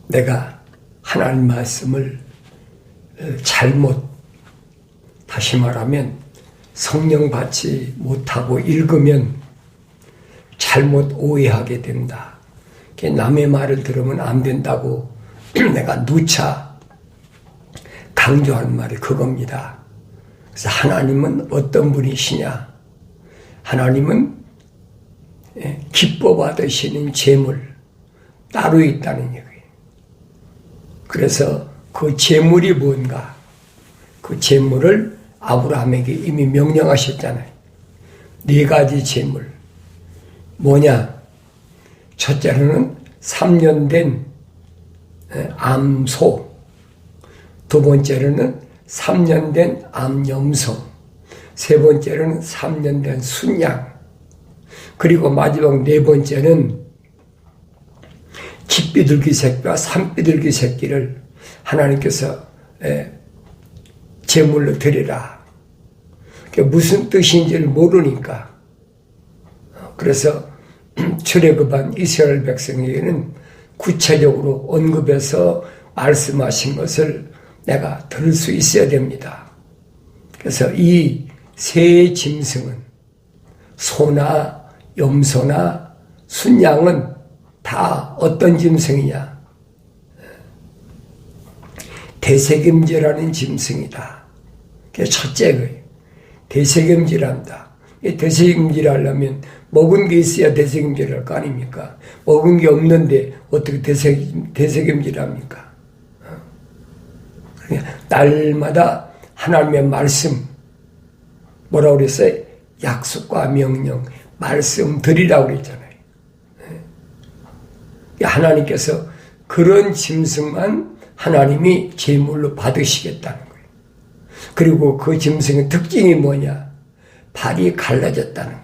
내가 하나님 말씀을 잘못, 다시 말하면 성령 받지 못하고 읽으면 잘못 오해하게 된다. 남의 말을 들으면 안 된다고 내가 누차 강조하는 말이 그겁니다. 그래서 하나님은 어떤 분이시냐? 하나님은 기뻐 받으시는 재물 따로 있다는 얘기예요. 그래서 그 재물이 뭔가? 그 재물을 아브라함에게 이미 명령하셨잖아요. 4가지 재물. 뭐냐? 첫째로는 3년 된 암소, 두 번째로는 3년 된 암염소, 세 번째로는 3년 된 순양, 그리고 마지막 4번째는 집비둘기 새끼와 산비둘기 새끼를 하나님께서 제물로 드리라. 그게 무슨 뜻인지를 모르니까. 그래서 출애굽한 이스라엘 백성에게는 구체적으로 언급해서 말씀하신 것을 내가 들을 수 있어야 됩니다. 그래서 이 세 짐승은 소나 염소나 순양은 다 어떤 짐승이냐? 대세김질하는 짐승이다. 그게 첫째예요. 대세김질한다. 대세김질하려면 먹은 게 있어야 대세김질할 거 아닙니까? 먹은 게 없는데 어떻게 대세김질합니까? 날마다 하나님의 말씀, 뭐라고 그랬어요? 약속과 명령, 말씀 드리라고 그랬잖아요. 하나님께서 그런 짐승만 하나님이 제물로 받으시겠다는 거예요. 그리고 그 짐승의 특징이 뭐냐? 발이 갈라졌다는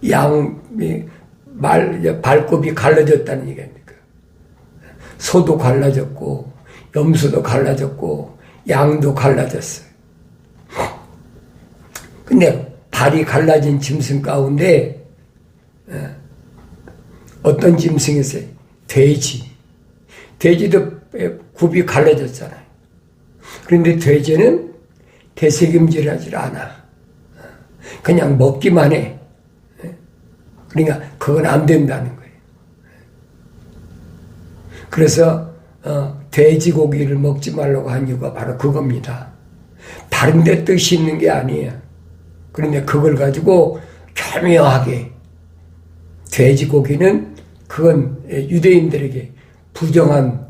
거예요. 발굽이 갈라졌다는 얘기입니까? 소도 갈라졌고, 염소도 갈라졌고, 양도 갈라졌어요. 근데 발이 갈라진 짐승 가운데 어떤 짐승이 있어요? 돼지. 돼지도 굽이 갈라졌잖아요. 그런데 돼지는 대세김질하지 않아. 그냥 먹기만 해. 그러니까 그건 안 된다는 거예요. 그래서 돼지고기를 먹지 말라고 한 이유가 바로 그겁니다. 다른 데 뜻이 있는 게 아니에요. 그런데 그걸 가지고 교묘하게 돼지고기는 그건 유대인들에게 부정한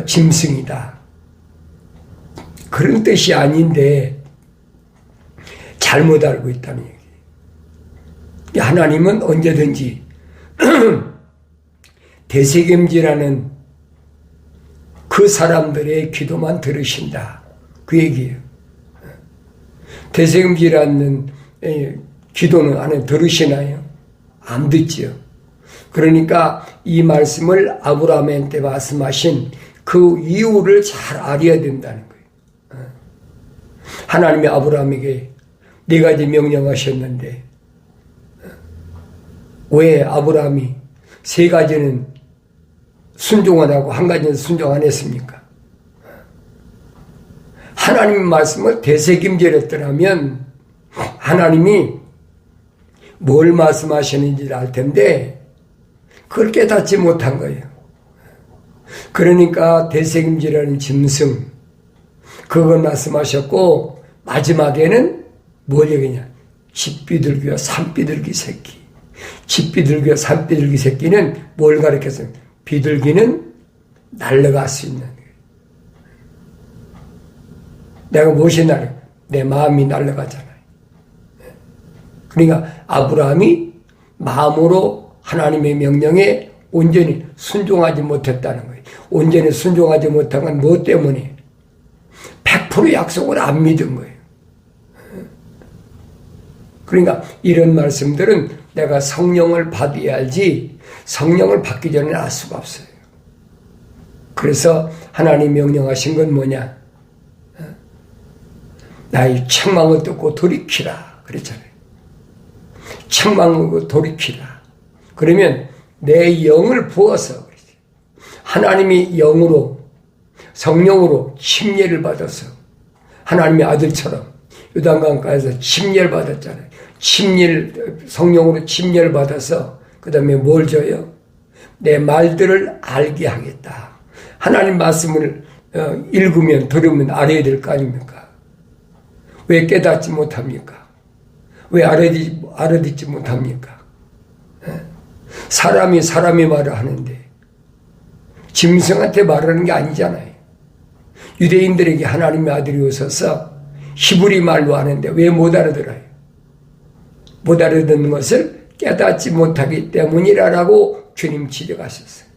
짐승이다. 그런 뜻이 아닌데 잘못 알고 있다는 얘기. 하나님은 언제든지 대세김질하는 그 사람들의 기도만 들으신다. 그 얘기예요. 대세김질하는 기도는 안 들으시나요? 안 듣지요. 그러니까 이 말씀을 아브라함한테 말씀하신 그 이유를 잘 알아야 된다는 거예요. 하나님이 아브라함에게 4가지 명령하셨는데 왜 아브라함이 3가지는 순종을 하고 1가지는 순종 안 했습니까? 하나님 말씀을 대세김질했더라면 하나님이 뭘 말씀하시는지 알 텐데 그걸 깨닫지 못한 거예요. 그러니까 대세김질하는 짐승 그걸 말씀하셨고 마지막에는 뭘 얘기냐? 집비둘기와 산비둘기 새끼. 집비둘기와 산비둘기 새끼는 뭘 가르쳤어요? 비둘기는 날아갈 수 있는 거예요. 내가 무엇이 날아가? 내 마음이 날아가잖아요. 그러니까 아브라함이 마음으로 하나님의 명령에 온전히 순종하지 못했다는 거예요. 온전히 순종하지 못한 건 무엇 때문에? 100% 약속을 안 믿은 거예요. 그러니까 이런 말씀들은 내가 성령을 받아야 알지 성령을 받기 전에는 알 수가 없어요. 그래서 하나님 명령하신 건 뭐냐? 나의 책망을 듣고 돌이키라 그랬잖아요. 책망을 듣고 돌이키라. 그러면 내 영을 부어서 그래. 하나님이 영으로 성령으로 침례를 받아서 하나님의 아들처럼 요단강가에서 침례를 받았잖아요. 성령으로 침례를 받아서 그 다음에 뭘 줘요? 내 말들을 알게 하겠다. 하나님 말씀을 읽으면 들으면 알아야 될 거 아닙니까? 왜 깨닫지 못합니까? 왜 알아듣지 못합니까? 사람이 말을 하는데 짐승한테 말하는 게 아니잖아요. 유대인들에게 하나님의 아들이 오셔서 히브리 말로 하는데 왜 못 알아들어요? 못 알아듣는 것을 깨닫지 못하기 때문이라고 주님 지적하셨어요.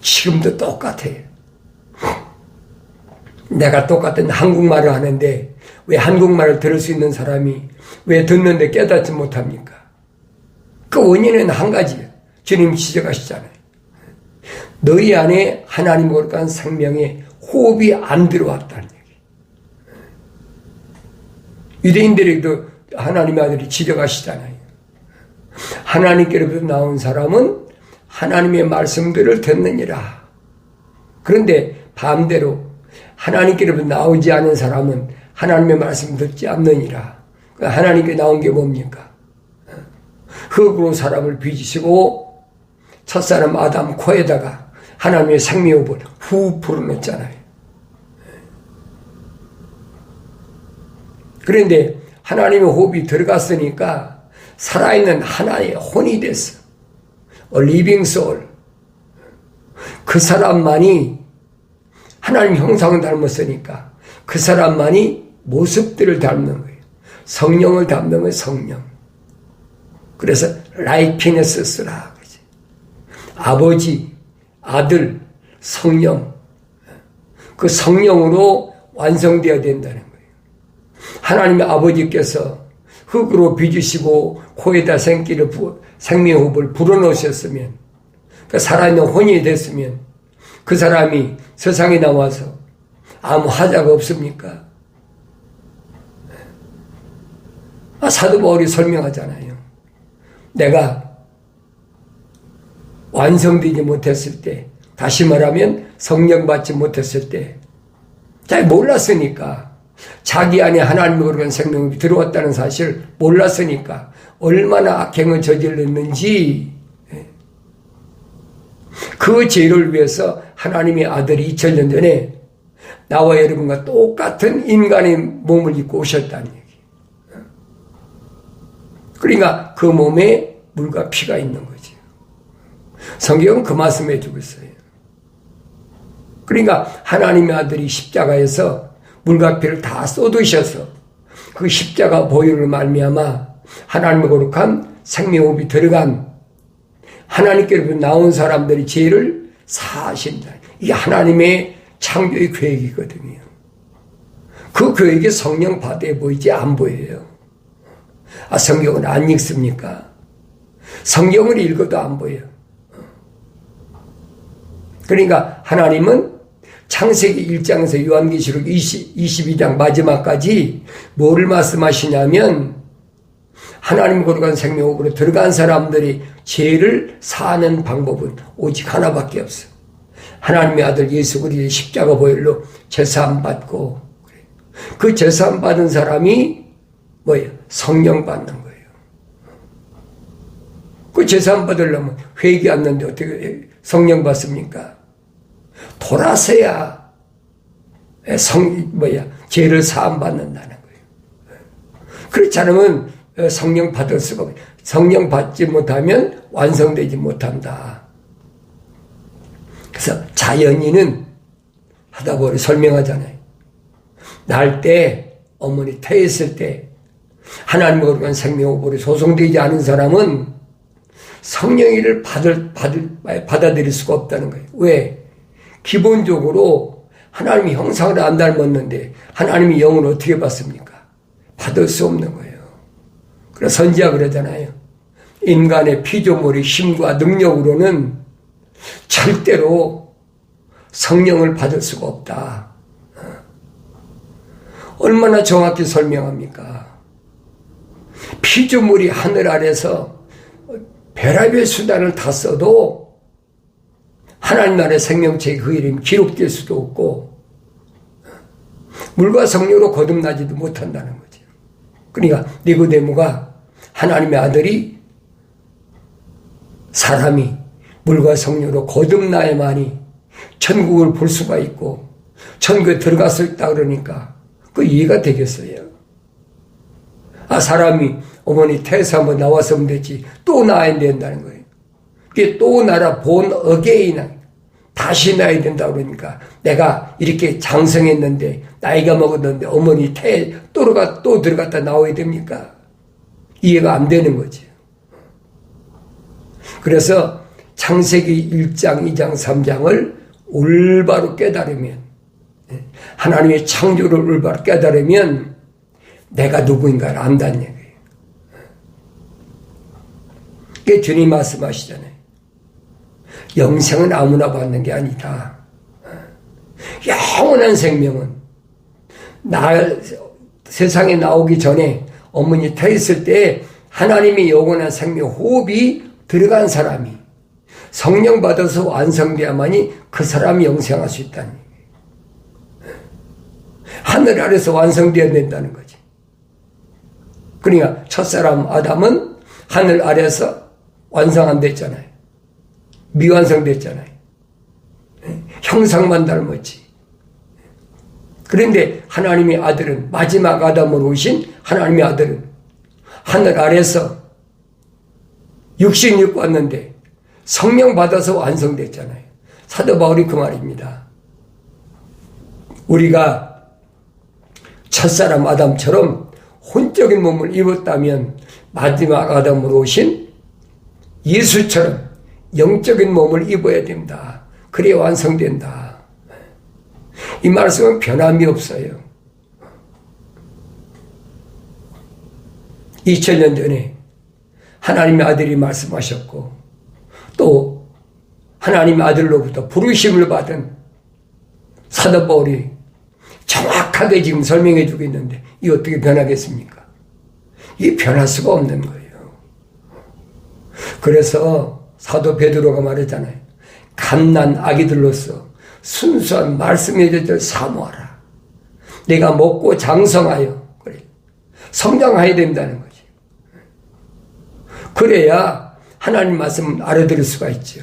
지금도 똑같아요. 내가 똑같은 한국말을 하는데 왜 한국말을 들을 수 있는 사람이 왜 듣는데 깨닫지 못합니까? 그 원인은 한 가지예요. 주님 지적하시잖아요. 너희 안에 하나님 거룩한 생명의 호흡이 안 들어왔다는 얘기. 유대인들에게도 하나님의 아들이 지적하시잖아요. 하나님께로부터 나온 사람은 하나님의 말씀들을 듣느니라. 그런데 반대로 하나님께로부터 나오지 않은 사람은 하나님의 말씀 듣지 않느니라. 하나님께 나온 게 뭡니까? 흙으로 사람을 빚으시고 첫사람 아담 코에다가 하나님의 생명호흡을 후 불어넣었잖아요. 그런데 하나님의 호흡이 들어갔으니까 살아있는 하나의 혼이 됐어. living soul. 그 사람만이 하나님 형상을 닮았으니까 그 사람만이 모습들을 닮는 거예요. 성령을 닮는 거예요. 성령. 그래서 likenes스라 그러지. 아버지, 아들, 성령. 그 성령으로 완성되어야 된다는 거예요. 하나님의 아버지께서 흙으로 빚으시고 코에다 생명호흡을 불어넣으셨으면 그 살아있는 혼이 됐으면 그 사람이 세상에 나와서 아무 하자가 없습니까? 사도 바울이 설명하잖아요. 내가 완성되지 못했을 때, 다시 말하면 성령 받지 못했을 때 잘 몰랐으니까, 자기 안에 하나님의 거룩한 생명이 들어왔다는 사실을 몰랐으니까 얼마나 악행을 저질렀는지, 그 죄를 위해서 하나님의 아들이 2000년 전에 나와 여러분과 똑같은 인간의 몸을 입고 오셨다는 얘기. 그러니까 그 몸에 물과 피가 있는 거지. 성경은 그 말씀 해주고 있어요. 그러니까 하나님의 아들이 십자가에서 물과 피를 다 쏟으셔서 그 십자가 보혈을 말미암아 하나님의 거룩한 생명호흡이 들어간 하나님께로부터 나온 사람들이 죄를 사하신다. 이게 하나님의 창조의 계획이거든요. 그 계획이 성령 바다에 보이지 안 보여요. 성경을 안 읽습니까? 성경을 읽어도 안 보여요. 그러니까 하나님은 창세기 1장에서 요한계시록 22장 마지막까지 뭐를 말씀하시냐면 하나님 거룩한 생명으로 들어간 사람들이 죄를 사하는 방법은 오직 하나밖에 없어. 하나님의 아들 예수 그리스도의 십자가 보혈로 제사함 받고, 그 제사함 받은 사람이 뭐예요? 성령 받는 거예요. 그 제사함 받으려면 회개 안 했는데 어떻게 성령 받습니까? 돌아서야 죄를 사함 받는다는 거예요. 그렇지 않으면 성령 받을 수가 없어요. 성령 받지 못하면 완성되지 못한다. 그래서 자연인은 하다 보니 설명하잖아요. 날 때, 어머니 태했을 때 하나님의 거룩한 생명호흡으로 조성되지 않은 사람은 성령의를 받아들일 수가 없다는 거예요. 왜? 기본적으로 하나님의 형상을 안 닮았는데 하나님의 영을 어떻게 받습니까? 받을 수 없는 거예요. 그래서 선지자가 그러잖아요. 인간의 피조물의 힘과 능력으로는 절대로 성령을 받을 수가 없다. 얼마나 정확히 설명합니까? 피조물이 하늘 아래서 별의별 수단을 다 써도 하나님 나라의 생명체의 그 이름이 기록될 수도 없고 물과 성령으로 거듭나지도 못한다는 거죠. 그러니까 니고데모가 하나님의 아들이 사람이 물과 성령으로 거듭나야만이 천국을 볼 수가 있고 천국에 들어갈 수 있다 그러니까 그 이해가 되겠어요. 사람이 어머니 태에서 한번 나왔으면 되지 또 나야 된다는 거예요. 그게 또 나라 본 어게인 다시 나야 된다 그러니까 내가 이렇게 장성했는데 나이가 먹었는데 어머니 태에 또 들어갔다 나와야 됩니까? 이해가 안 되는 거죠. 그래서 창세기 1장, 2장, 3장을 올바로 깨달으면 하나님의 창조를 올바로 깨달으면 내가 누구인가를 안다는 얘기예요. 그게 주님 말씀하시잖아요. 영생은 아무나 받는 게 아니다. 영원한 생명은 세상에 나오기 전에 어머니 태 있을 때 하나님의 영원한 생명 호흡이 들어간 사람이 성령 받아서 완성돼야만이 그 사람이 영생할 수 있다는 얘기예요. 하늘 아래서 완성되어야 된다는 거지. 그러니까 첫사람 아담은 하늘 아래서 완성 안 됐잖아요. 미완성됐잖아요. 형상만 닮았지. 그런데 하나님의 아들은 마지막 아담으로 오신 하나님의 아들은 하늘 아래서 육신 입고 왔는데 성령 받아서 완성됐잖아요. 사도 바울이 그 말입니다. 우리가 첫사람 아담처럼 혼적인 몸을 입었다면 마지막 아담으로 오신 예수처럼 영적인 몸을 입어야 된다. 그래야 완성된다. 이 말씀은 변함이 없어요. 2000년 전에 하나님의 아들이 말씀하셨고 또 하나님의 아들로부터 부르심을 받은 사도 바울이 정확하게 지금 설명해 주고 있는데 이 어떻게 변하겠습니까? 이게 변할 수가 없는 거예요. 그래서 사도 베드로가 말했잖아요. 갓난 아기들로서 순수한 말씀의 젖을 사모하라. 내가 먹고 장성하여 그래 성장해야 된다는 거지. 그래야 하나님 말씀을 알아들을 수가 있죠.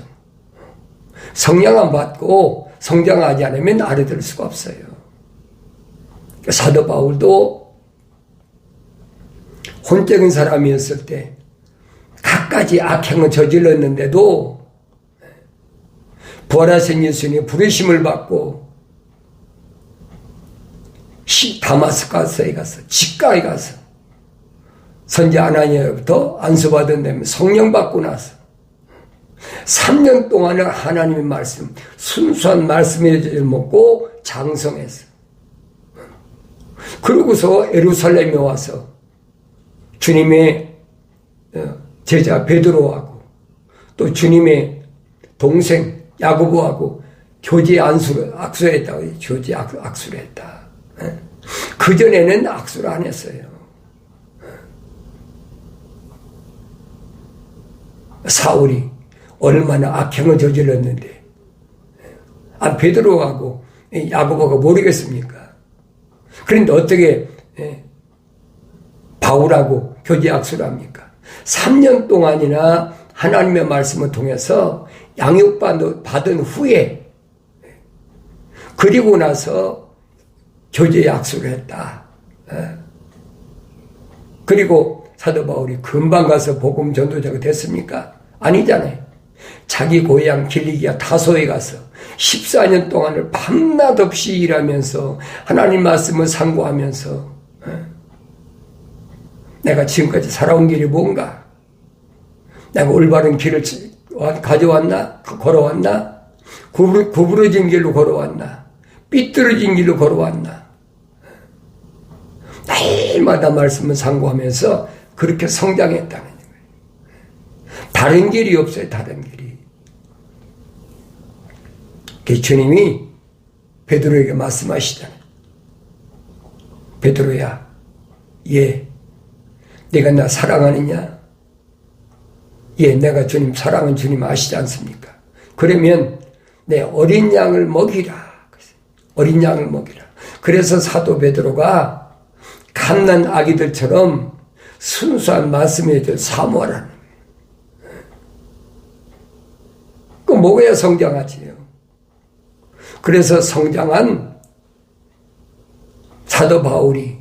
성령 안 받고 성장하지 않으면 알아들을 수가 없어요. 사도 바울도 혼적인 사람이었을 때 갖가지 악행을 저질렀는데도 부활하신 예수님의 부르심을 받고 다마스커스에 가서 직가에 가서 선지 아나니아로부터 안수받은 다음에 성령 받고 나서 3년 동안을 하나님의 말씀 순수한 말씀의 젖을 먹고 장성했어. 그러고서 예루살렘에 와서 주님의 제자 베드로하고 또 주님의 동생 야고보하고 교제 악수했다. 교제 악수를 했다. 그전에는 악수를 안 했어요. 사울이 얼마나 악행을 저질렀는데 베드로하고 야고보가 모르겠습니까? 그런데 어떻게 바울하고 교제 악수를 합니까? 3년 동안이나 하나님의 말씀을 통해서 양육받은 후에 그리고 나서 교제 약속을 했다. 그리고 사도 바울이 금방 가서 복음 전도자가 됐습니까? 아니잖아요. 자기 고향 길리기아 다소에 가서 14년 동안을 밤낮 없이 일하면서 하나님 말씀을 상고하면서 내가 지금까지 살아온 길이 뭔가? 내가 올바른 길을 가져왔나? 걸어왔나? 구부러진 길로 걸어왔나? 삐뚤어진 길로 걸어왔나? 날마다 말씀을 상고하면서 그렇게 성장했다는 거예요. 다른 길이 없어요. 다른 길이. 주님이 베드로에게 말씀하시잖아요. 베드로야, 네가 나 사랑하느냐? 내가 주님 사랑은 주님 아시지 않습니까? 그러면 내 어린 양을 먹이라. 어린 양을 먹이라. 그래서 사도 베드로가 갓난 아기들처럼 순수한 말씀에 대해 사모하라는 거예요. 그 먹어야 성장하지요. 그래서 성장한 사도 바울이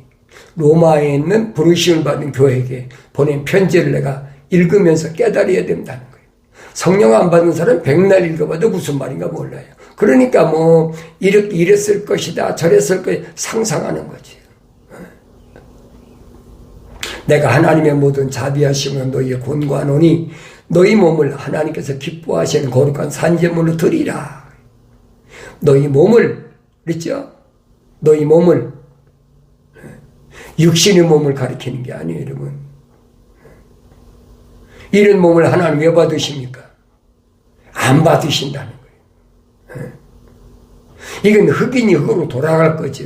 로마에 있는 부르심을 받은 교회에게 보낸 편지를 내가 읽으면서 깨달아야 된다는 거예요. 성령 안 받은 사람 백날 읽어봐도 무슨 말인가 몰라요. 그러니까 뭐 이렇게 이랬을 것이다 저랬을 것이다 상상하는 거지. 내가 하나님의 모든 자비하심을 너희에 권고하노니 너희 몸을 하나님께서 기뻐하시는 거룩한 산제물로 드리라. 너희 몸을 그랬죠? 너희 몸을 육신의 몸을 가리키는 게 아니에요, 여러분. 이런 몸을 하나님 왜 받으십니까? 안 받으신다는 거예요. 이건 흑인이 흑으로 돌아갈 거죠.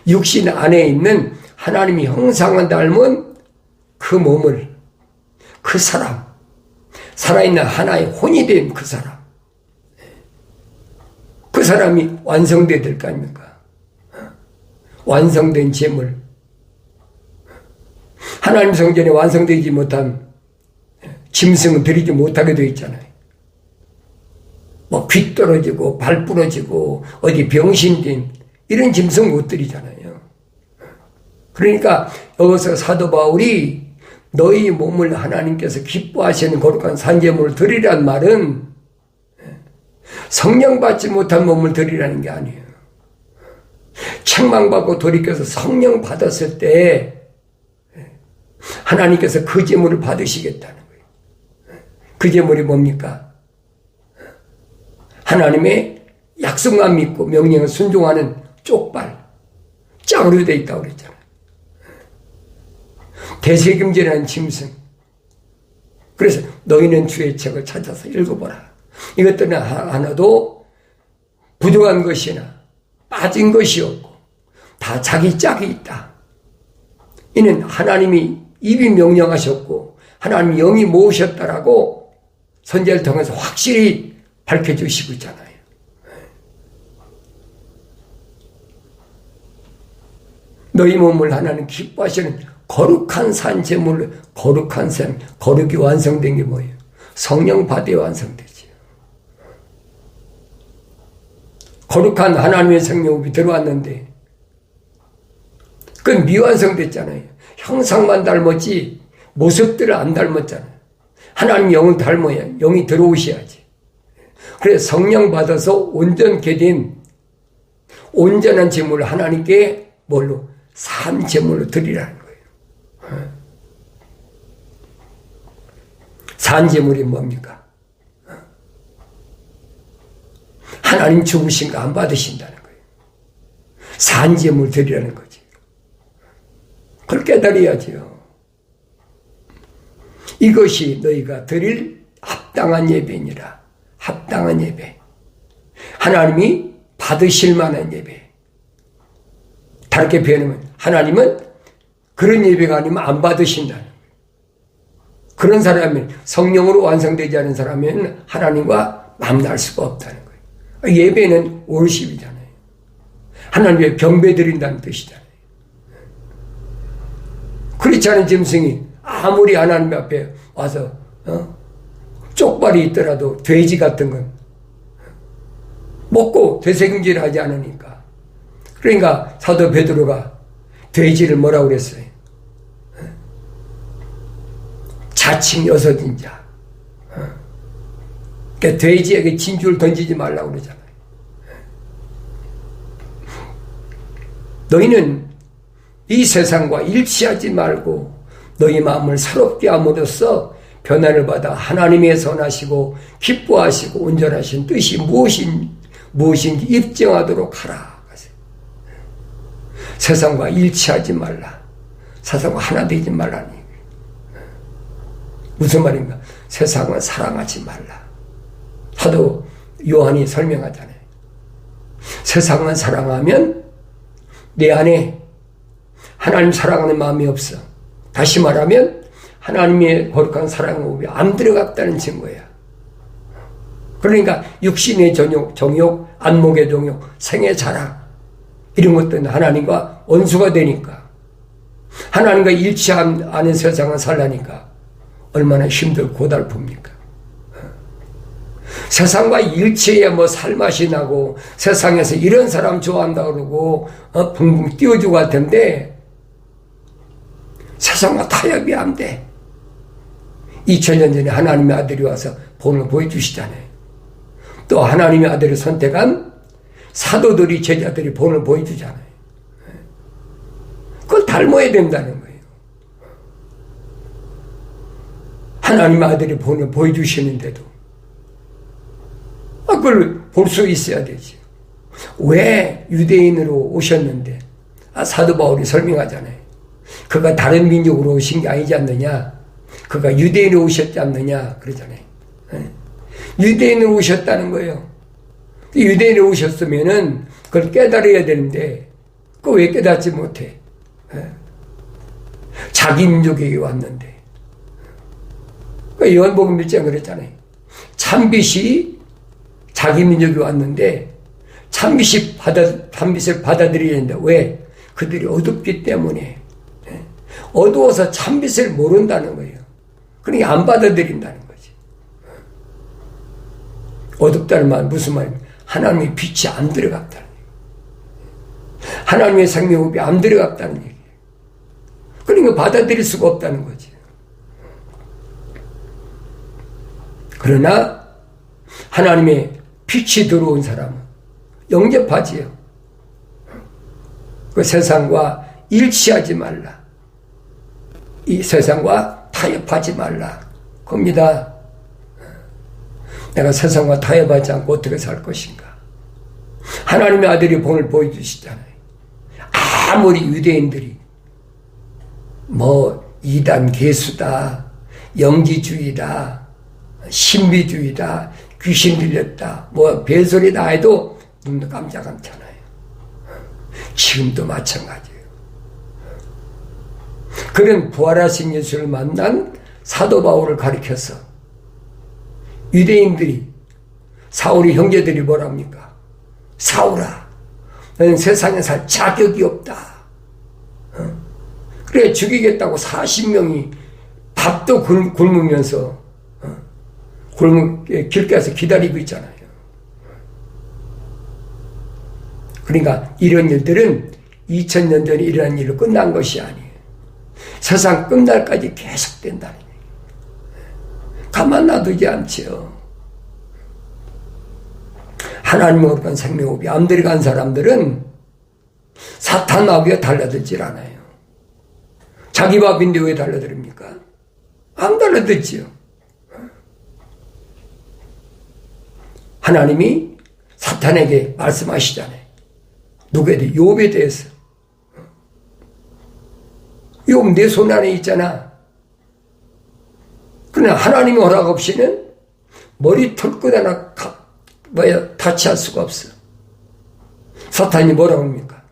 육신 안에 있는 하나님이 형상을 닮은 그 몸을, 그 사람, 살아있는 하나의 혼이 된 그 사람, 그 사람이 완성돼야 될 거 아닙니까? 완성된 재물. 하나님 성전에 완성되지 못한 짐승은 드리지 못하게 되어 있잖아요. 뭐 귀 떨어지고 발 부러지고 어디 병신된 이런 짐승 못 드리잖아요. 그러니까 여기서 사도 바울이 너희 몸을 하나님께서 기뻐하시는 거룩한 산제물을 드리란 말은 성령 받지 못한 몸을 드리라는 게 아니에요. 책망받고 돌이켜서 성령 받았을 때 하나님께서 그 제물을 받으시겠다는 거예요. 그 제물이 뭡니까? 하나님의 약속만 믿고 명령을 순종하는 쪽발, 짝으로 되어 있다고 그랬잖아요. 대책임제라는 짐승. 그래서 너희는 주의 책을 찾아서 읽어보라. 이것들은 하나도 부족한 것이나 빠진 것이 없고 다 자기 짝이 있다. 이는 하나님이 입이 명령하셨고 하나님이 영이 모으셨다라고 선지자를 통해서 확실히 밝혀주시고 있잖아요. 너희 몸을 하나님 기뻐하시는 거룩한 산제물로, 거룩한 샘, 거룩이 완성된 게 뭐예요? 성령 받아야 완성되지요. 거룩한 하나님의 생명이 들어왔는데 그건 미완성됐잖아요. 형상만 닮았지 모습들을 안 닮았잖아요. 하나님 영을 닮아야 영이 들어오셔야지. 그래서 성령 받아서 온전케 된 온전한 제물을 하나님께 뭘로? 산 제물로 드리라는 거예요. 산 제물이 뭡니까? 하나님 주부신 거 안 받으신다는 거예요. 산 제물 드리라는 거지. 그걸 깨달아야지요. 이것이 너희가 드릴 합당한 예배니라. 합당한 예배. 하나님이 받으실 만한 예배. 다르게 표현하면 하나님은 그런 예배가 아니면 안 받으신다는 거예요. 그런 사람은 성령으로 완성되지 않은 사람은 하나님과 만날 수가 없다는 거예요. 예배는 월십이잖아요. 하나님의 경배 드린다는 뜻이잖아요. 그렇지 않은 짐승이 아무리 하나님 앞에 와서 쪽발이 있더라도 돼지 같은 건 먹고 되새김질 하지 않으니까. 그러니까 사도 베드로가 돼지를 뭐라고 그랬어요? 자칭 여섯인 자. 그러니까 돼지에게 진주를 던지지 말라고 그러잖아요. 너희는 이 세상과 일치하지 말고 너희 마음을 새롭게 함으로써 변화를 받아 하나님의 선하시고 기뻐하시고 온전하신 뜻이 무엇인지 입증하도록 하라. 세상과 일치하지 말라. 세상과 하나 되지 말라니. 무슨 말인가? 세상을 사랑하지 말라. 사도 요한이 설명하잖아요. 세상을 사랑하면 내 안에 하나님 사랑하는 마음이 없어. 다시 말하면 하나님의 거룩한 사랑의 호흡이 안 들어갔다는 증거야. 그러니까 육신의 정욕, 안목의 정욕, 생의 자랑 이런 것들은 하나님과 원수가 되니까 하나님과 일치하는 세상을 살라니까 얼마나 힘들고 고달픕니까? 세상과 일치해야 뭐 살맛이 나고 세상에서 이런 사람 좋아한다 그러고 붕붕 띄워주고 할 텐데 세상과 타협이 안 돼. 2000년 전에 하나님의 아들이 와서 본을 보여주시잖아요. 또 하나님의 아들을 선택한 사도들이 제자들이 본을 보여주잖아요. 그걸 닮아야 된다는 거예요. 하나님의 아들이 본을 보여주시는데도 그걸 볼 수 있어야 되지. 왜 유대인으로 오셨는데 사도 바울이 설명하잖아요. 그가 다른 민족으로 오신 게 아니지 않느냐. 그가 유대인으로 오셨지 않느냐 그러잖아요. 유대인으로 오셨다는 거예요. 유대인으로 오셨으면은 그걸 깨달아야 되는데 그거 왜 깨닫지 못해? 자기 민족에게 왔는데. 요한복음 1장 그랬잖아요. 참빛이 자기 민족이 왔는데 참빛을 받아들여야 된다. 왜? 그들이 어둡기 때문에. 어두워서 참빛을 모른다는 거예요. 그러니까 안 받아들인다는 거지. 어둡다는 말 무슨 말입니까? 하나님의 빛이 안 들어갔다는 얘기예요. 하나님의 생명호흡이 안 들어갔다는 얘기예요. 그러니까 받아들일 수가 없다는 거지. 그러나 하나님의 빛이 들어온 사람은 영접하지요. 그 세상과 일치하지 말라. 이 세상과 타협하지 말라. 겁니다. 내가 세상과 타협하지 않고 어떻게 살 것인가. 하나님의 아들이 본을 보여주시잖아요. 아무리 유대인들이 뭐 이단 개수다, 영지주의다, 신비주의다, 귀신 들렸다, 뭐 별소리 다 해도 눈도 깜짝 않잖아요. 지금도 마찬가지예요. 그런 부활하신 예수를 만난 사도 바울을 가리켜서 유대인들이 사울의 형제들이 뭐랍니까? 사울아, 너는 세상에 살 자격이 없다. 그래 죽이겠다고 40명이 밥도 굶으면서 길가에서 기다리고 있잖아요. 그러니까 이런 일들은 2000년 전에 일어난 일로 끝난 것이 아니에요. 세상 끝날까지 계속된다는 얘기예요. 가만 놔두지 않지요. 하나님으로 간 생명호흡이 안 들어간 사람들은 사탄 마귀에 달라들질 않아요. 자기 밥인데 왜 달라들입니까? 안 달라들지요. 하나님이 사탄에게 말씀하시잖아요. 누구에 대해? 욥에 대해서. 욥 내 손 안에 있잖아. 그러나 하나님의 허락 없이는 머리털끝 하나 다치할 수가 없어. 사탄이 뭐라고 합니까?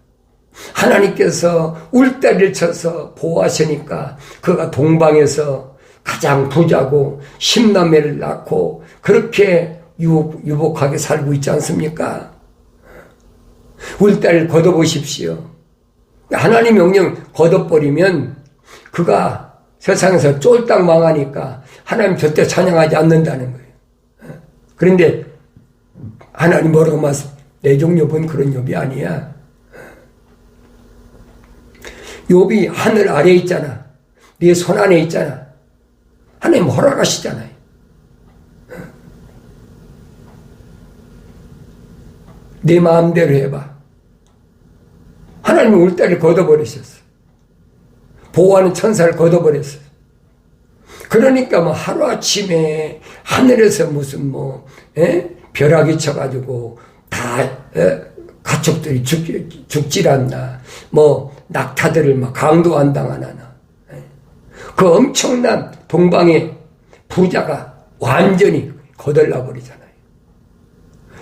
하나님께서 울다리를 쳐서 보호하시니까 그가 동방에서 가장 부자고 10남매를 낳고 그렇게 유복하게 살고 있지 않습니까? 울다리를 걷어보십시오. 하나님 명령 걷어버리면 그가 세상에서 쫄딱 망하니까 하나님 절대 찬양하지 않는다는 거예요. 그런데 하나님 뭐라고 말씀? 내 종 욥은 그런 욥이 아니야. 욥이 하늘 아래에 있잖아. 네 손 안에 있잖아. 하나님 허락하시잖아요. 내 마음대로 해봐. 하나님이 울다리를 걷어버리셨어. 보호하는 천사를 걷어버렸어요. 그러니까 뭐 하루아침에 하늘에서 무슨 벼락이 쳐가지고 다 가축들이 죽질 않나. 뭐 낙타들을 막 강도 안 당하나. 그 엄청난 동방의 부자가 완전히 거덜나 버리잖아요.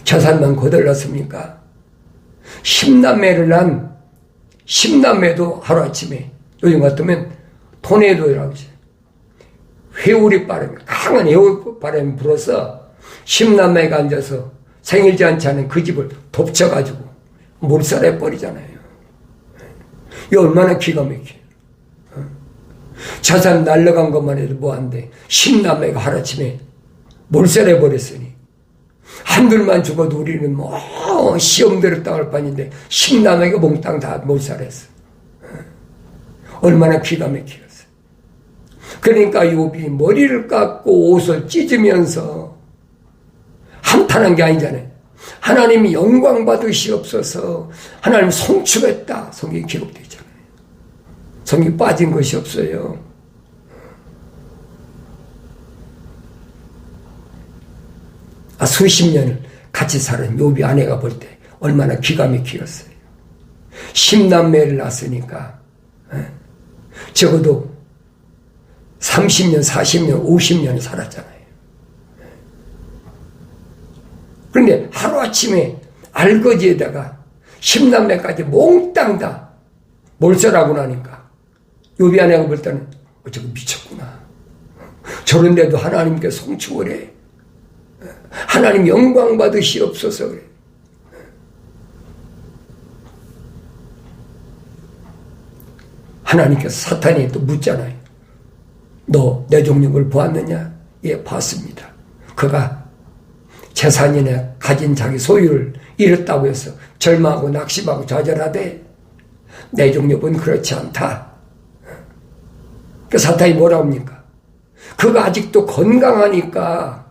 재산만 거덜났습니까? 10남매를 난 10남매도 하루아침에 요즘 같으면 토네이도라고 하죠. 회오리 바람이 강한 회오리 바람이 불어서 10남매가 앉아서 생일잔치 하는 그 집을 덮쳐가지고 몰살해버리잖아요. 이 얼마나 기가 막혀요. 자산 날라간 것만 해도 뭐한데 10남매가 하루아침에 몰살해버렸으니 한둘만 죽어도 우리는 뭐 시험 들었다 할 판인데 10남매가 몽땅 다 몰살했어. 얼마나 기가 막히겠어. 그러니까 욥이 머리를 깎고 옷을 찢으면서 한탄한 게 아니잖아요. 하나님이 영광 받으시옵소서. 하나님 송축했다. 성경에 기록되어 있잖아요. 성경에 빠진 것이 없어요. 수십 년을 같이 사는 욥이 아내가 볼 때 얼마나 기가 막히겠어요. 10남매를 낳았으니까 적어도 30년, 40년, 50년을 살았잖아요. 그런데 하루아침에 알거지에다가 10남매까지 몽땅 다 몰살하고 나니까 욥이 아내가 볼 때는 저거 미쳤구나. 저런데도 하나님께 송축을 해. 하나님 영광 받으시옵소서 그래. 하나님께서 사탄이 또 묻잖아요. 너 내 종력을 보았느냐? 예, 봤습니다. 그가 재산이나 가진 자기 소유를 잃었다고 해서 절망하고 낙심하고 좌절하되 내 종력은 그렇지 않다. 그 사탄이 뭐라고 합니까? 그가 아직도 건강하니까,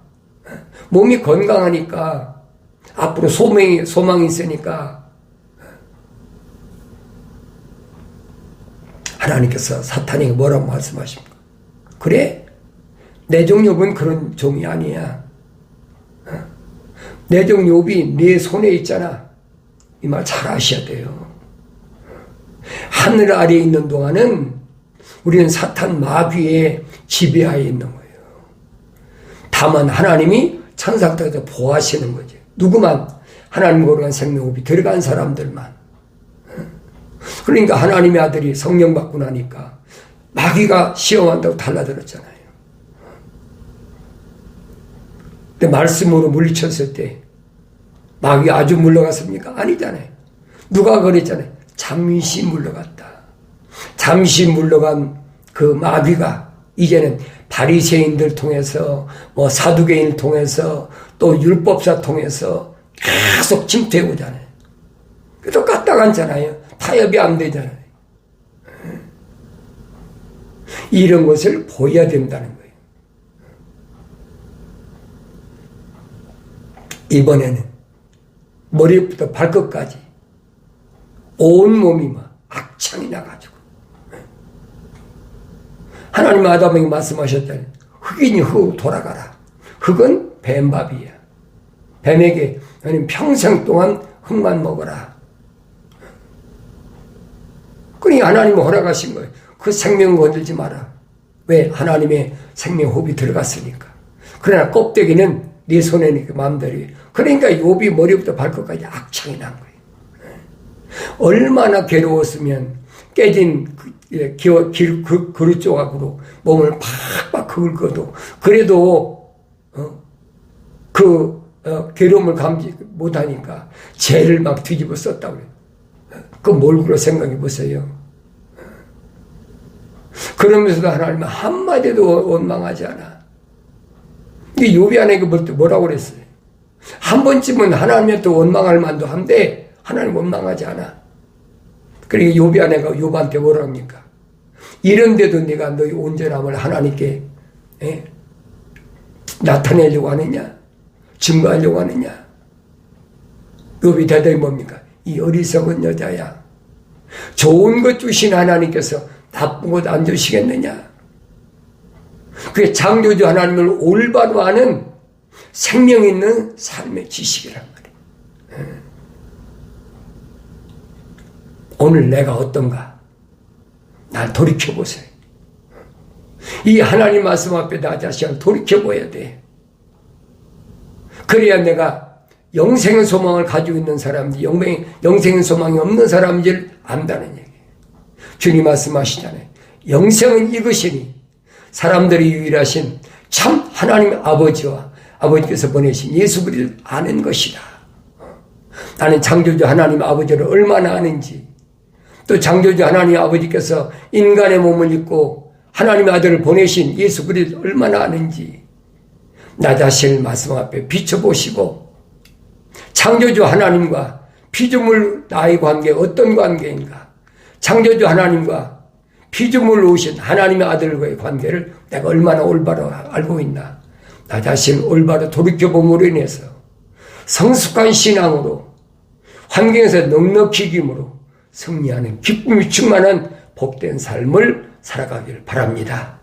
몸이 건강하니까, 앞으로 소망이 있으니까 하나님께서 사탄에게 뭐라고 말씀하십니까? 그래, 내 종 욥은 그런 종이 아니야. 내 종 욥이 네 손에 있잖아. 이 말 잘 아셔야 돼요. 하늘 아래에 있는 동안은 우리는 사탄 마귀의 지배하에 있는 거예요. 다만 하나님이 천사들에서 보호하시는 거죠. 누구만? 하나님 거룩한 생명호흡이 들어간 사람들만. 그러니까 하나님의 아들이 성령 받고 나니까 마귀가 시험한다고 달라들었잖아요. 근데 말씀으로 물리쳤을 때 마귀가 아주 물러갔습니까? 아니잖아요. 누가 그랬잖아요. 잠시 물러갔다. 잠시 물러간 그 마귀가 이제는 바리새인들 통해서 뭐 사두개인을 통해서 또 율법사 통해서 계속 침투해 오잖아요. 그래도 까딱 앉잖아요. 타협이 안 되잖아요. 이런 것을 보여야 된다는 거예요. 이번에는 머리부터 발끝까지 온몸이 막 악창이 나가지고 하나님 아담에게 말씀하셨다니 흑인이 흑으로 돌아가라. 흑은 뱀밥이야. 뱀에게 너는 평생 동안 흑만 먹어라. 그러니까 하나님은 허락하신 거예요. 그 생명 건들지 마라. 왜? 하나님의 생명 호흡이 들어갔으니까. 그러나 껍데기는 네 손에 그 마음대로. 그러니까 욥이 머리부터 발끝까지 악창이 난 거예요. 얼마나 괴로웠으면 깨진 그릇 조각으로 몸을 팍팍 긁어도 그래도 괴로움을 감지 못하니까 죄를 막 뒤집어 썼다고 그래요. 그 몰구로 생각해 보세요. 그러면서도 하나님은 한마디도 원망하지 않아. 이 욥이 아내가 볼 때 뭐라고 그랬어요? 한 번쯤은 하나님한테 원망할 만도 한데 하나님 원망하지 않아. 그러니까 욥이 아내가 욥한테 뭐라 합니까? 이런데도 네가 너희 온전함을 하나님께 나타내려고 하느냐? 증거하려고 하느냐? 욥이 대답이 뭡니까? 이 어리석은 여자야. 좋은 것 주신 하나님께서 나쁜 것 안 주시겠느냐? 그게 창조주 하나님을 올바로 아는 생명 있는 삶의 지식이란 말이에요. 오늘 내가 어떤가? 날 돌이켜보세요. 이 하나님 말씀 앞에 나 자신을 돌이켜봐야 돼. 그래야 내가 영생의 소망을 가지고 있는 사람인지 영생의 소망이 없는 사람인지를 안다는 얘기예요. 주님 말씀하시잖아요. 영생은 이것이니 사람들이 유일하신 참 하나님의 아버지와 아버지께서 보내신 예수 그리스도를 아는 것이다. 나는 창조주 하나님 아버지를 얼마나 아는지, 또 창조주 하나님 아버지께서 인간의 몸을 입고 하나님의 아들을 보내신 예수 그리스도를 얼마나 아는지 나 자신을 말씀 앞에 비춰보시고, 창조주 하나님과 피조물 나의 관계 어떤 관계인가, 창조주 하나님과 피조물로 오신 하나님의 아들과의 관계를 내가 얼마나 올바로 알고 있나, 나 자신을 올바로 돌이켜봄으로 인해서 성숙한 신앙으로 환경에서 넉넉히 이김으로 승리하는 기쁨이 충만한 복된 삶을 살아가길 바랍니다.